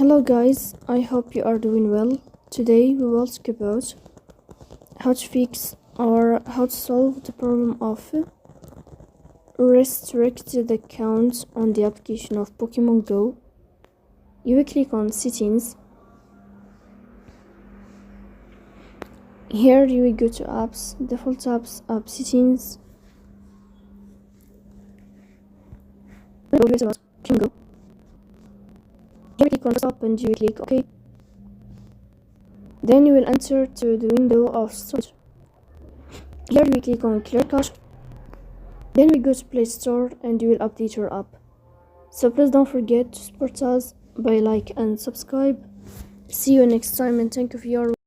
Hello guys, I hope you are doing well. Today we will talk about how to fix or how to solve the problem of restricted accounts on the application of Pokémon Go. You will click on settings. Here you will go to apps, default apps, app settings. Go here to Pokémon Go. Here click on stop and you will click OK. Then you will enter to the window of storage. Here you will click on clear cache. Then we go to Play Store and you will update your app. So please don't forget to support us by like and subscribe. See you next time and thank you for your